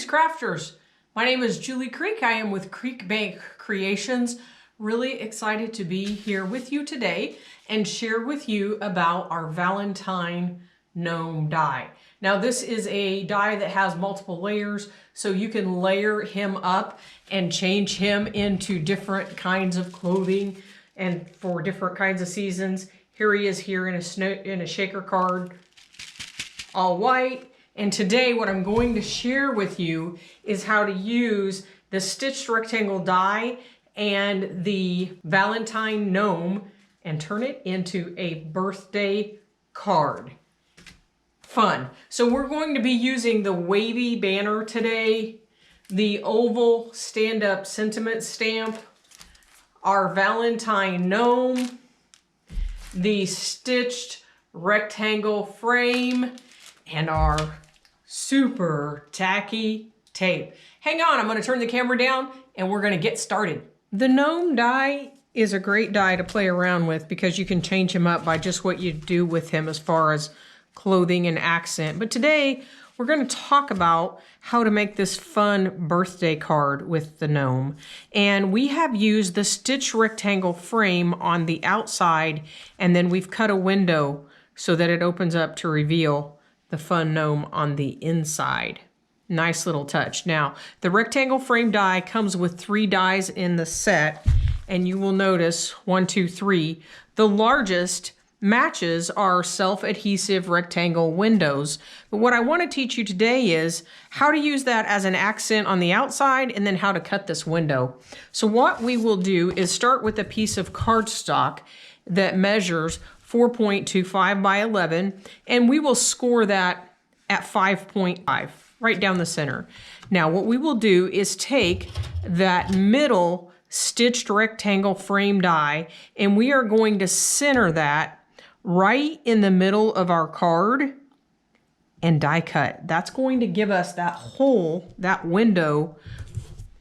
Greetings, crafters. My name is Julie Creek. I am with Creek Bank Creations. Really excited to be here with you today and share with you about our Valentine gnome die. Now this is a die that has multiple layers, so you can layer him up and change him into different kinds of clothing and for different kinds of seasons. Here he is here in a shaker card, all white. And today what I'm going to share with you is how to use the stitched rectangle die and the Valentine gnome and turn it into a birthday card. Fun. So we're going to be using the wavy banner today, the oval stand-up sentiment stamp, our Valentine gnome, the stitched rectangle frame, and our super tacky tape. Hang on, I'm going to turn the camera down and we're going to get started. The gnome die is a great die to play around with because you can change him up by just what you do with him as far as clothing and accent. But today we're going to talk about how to make this fun birthday card with the gnome. And we have used the stitched rectangle frame on the outside, and then we've cut a window so that it opens up to reveal the fun gnome on the inside. Nice little touch. Now, the rectangle frame die comes with 3 dies in the set, and you will notice 1, 2, 3. The largest matches our self-adhesive rectangle windows. But what I want to teach you today is how to use that as an accent on the outside and then how to cut this window. So what we will do is start with a piece of cardstock that measures 4.25 by 11, and we will score that at 5.5, right down the center. Now what we will do is take that middle stitched rectangle frame die, and we are going to center that right in the middle of our card and die cut. That's going to give us that hole, that window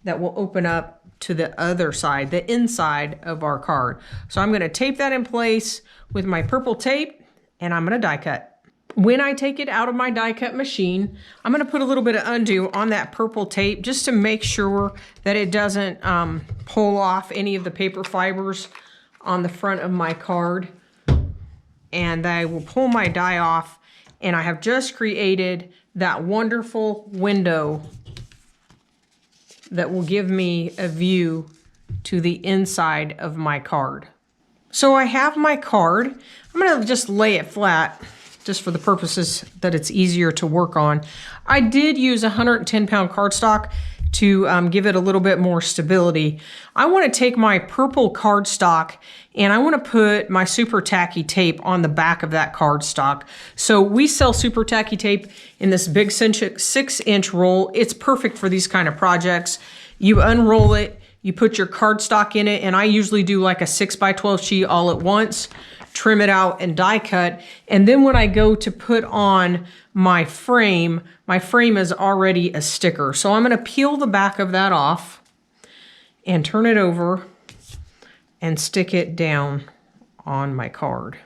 that will open up to the other side, the inside of our card. So I'm going to tape that in place with my purple tape, and I'm going to die cut. When I take it out of my die cut machine, I'm going to put a little bit of undo on that purple tape just to make sure that it doesn't pull off any of the paper fibers on the front of my card. And I will pull my die off, and I have just created that wonderful window that will give me a view to the inside of my card. So I have my card. I'm going to just lay it flat just for the purposes that it's easier to work on. I did use 110-pound cardstock to give it a little bit more stability. I want to take my purple cardstock and I want to put my super tacky tape on the back of that cardstock. So we sell super tacky tape in this big 6-inch roll. It's perfect for these kind of projects. You unroll it, you put your cardstock in it, and I usually do like a 6x12 sheet all at once, trim it out and die cut. And then when I go to put on my frame is already a sticker. So I'm going to peel the back of that off and turn it over and stick it down on my card.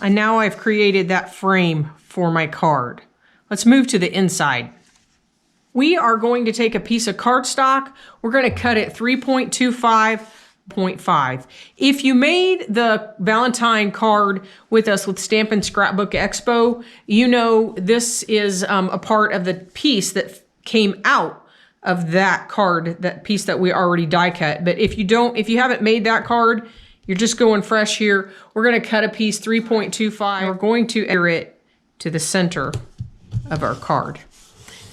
And now I've created that frame for my card. Let's move to the inside. We are going to take a piece of cardstock. We're going to cut it 3.25 0.5. If you made the Valentine card with us with Stampin' Scrapbook Expo, you know this is a part of the piece that came out of that card, that piece that we already die cut. But if you haven't made that card, you're just going fresh here. We're going to cut a piece 3.25. We're going to enter it to the center of our card.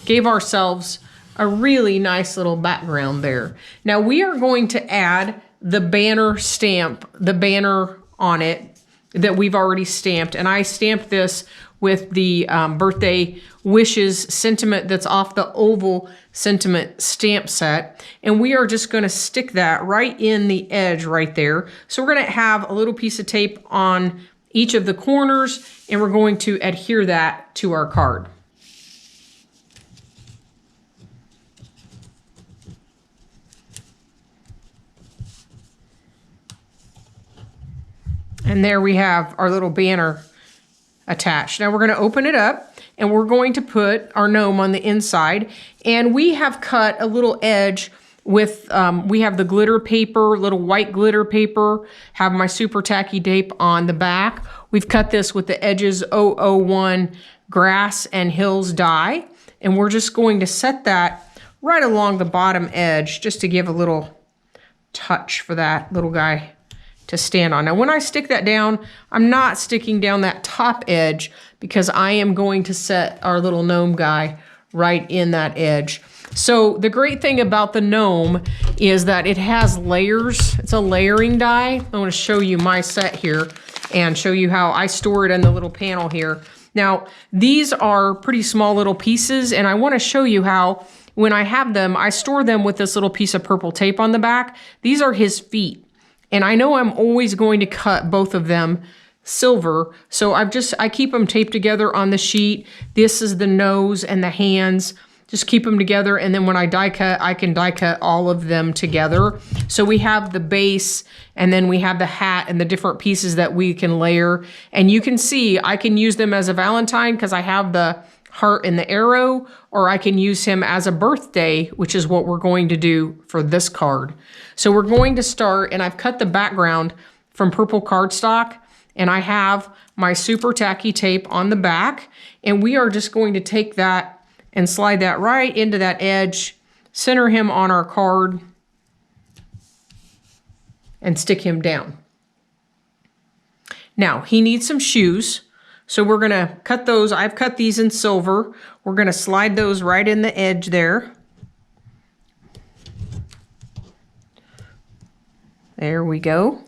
Gave ourselves a really nice little background there. Now we are going to add the banner stamp, the banner on it that we've already stamped. And I stamped this with the birthday wishes sentiment that's off the oval sentiment stamp set. And we are just going to stick that right in the edge right there. So we're going to have a little piece of tape on each of the corners, and we're going to adhere that to our card. And there we have our little banner attached. Now we're going to open it up and we're going to put our gnome on the inside. And we have cut a little edge with, we have the glitter paper, little white glitter paper, have my super tacky tape on the back. We've cut this with the Edges 001 Grass and Hills die. And we're just going to set that right along the bottom edge just to give a little touch for that little guy to stand on. Now when I stick that down, I'm not sticking down that top edge because I am going to set our little gnome guy right in that edge. So the great thing about the gnome is that it has layers. It's a layering die. I want to show you my set here and show you how I store it in the little panel here. Now these are pretty small little pieces and I want to show you how when I have them, I store them with this little piece of purple tape on the back. These are his feet. And I know I'm always going to cut both of them silver. So I keep them taped together on the sheet. This is the nose and the hands. Just keep them together. And then when I die cut, I can die cut all of them together. So we have the base and then we have the hat and the different pieces that we can layer. And you can see I can use them as a Valentine because I have the heart and the arrow, or I can use him as a birthday, which is what we're going to do for this card. So we're going to start, and I've cut the background from purple cardstock, and I have my super tacky tape on the back, and we are just going to take that and slide that right into that edge, center him on our card, and stick him down. Now, he needs some shoes. So we're gonna cut those. I've cut these in silver. We're gonna slide those right in the edge there. There we go.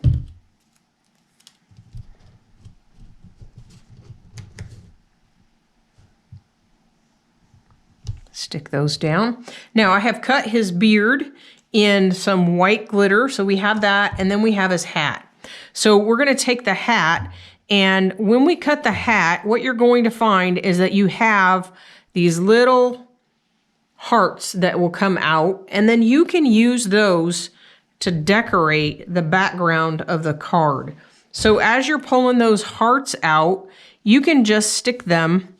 Stick those down. Now I have cut his beard in some white glitter. So we have that, and then we have his hat. So we're gonna take the hat, and when we cut the hat, what you're going to find is that you have these little hearts that will come out, and then you can use those to decorate the background of the card. So as you're pulling those hearts out, you can just stick them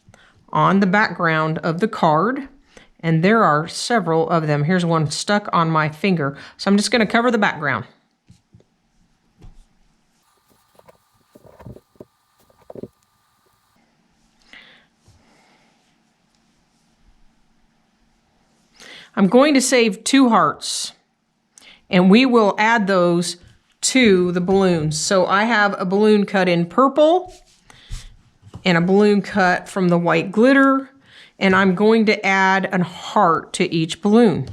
on the background of the card. And there are several of them. Here's one stuck on my finger. So I'm just going to cover the background. I'm going to save 2 hearts, and we will add those to the balloons. So I have a balloon cut in purple and a balloon cut from the white glitter, and I'm going to add a heart to each balloon.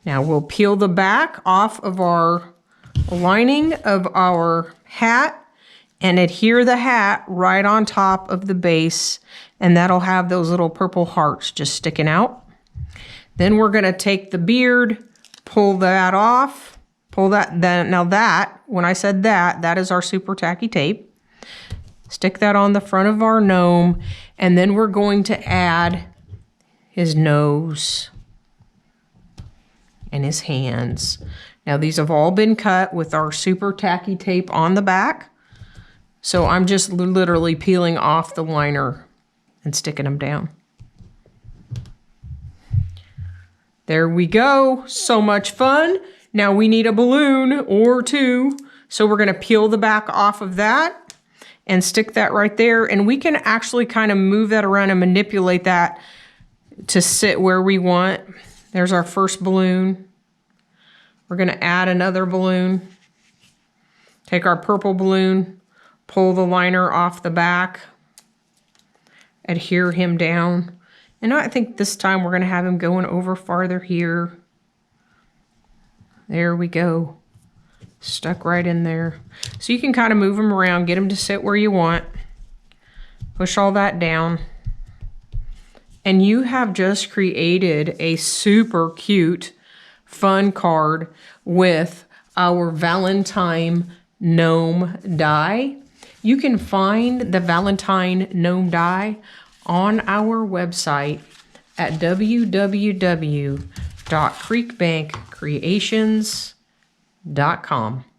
Now we'll peel the back off of our lining of our hat and adhere the hat right on top of the base, and that'll have those little purple hearts just sticking out. Then we're gonna take the beard, pull that off, pull that, now that, when I said that, that is our super tacky tape. Stick that on the front of our gnome, and then we're going to add his nose and his hands. Now these have all been cut with our super tacky tape on the back. So I'm just literally peeling off the liner and sticking them down. There we go. So much fun. Now we need a balloon or 2. So we're going to peel the back off of that and stick that right there. And we can actually kind of move that around and manipulate that to sit where we want. There's our first balloon. We're going to add another balloon. Take our purple balloon. Pull the liner off the back, adhere him down. And I think this time we're gonna have him going over farther here. There we go. Stuck right in there. So you can kind of move him around, get him to sit where you want. Push all that down. And you have just created a super cute, fun card with our Valentine gnome die. You can find the Valentine gnome die on our website at www.creekbankcreations.com. creekbank.com.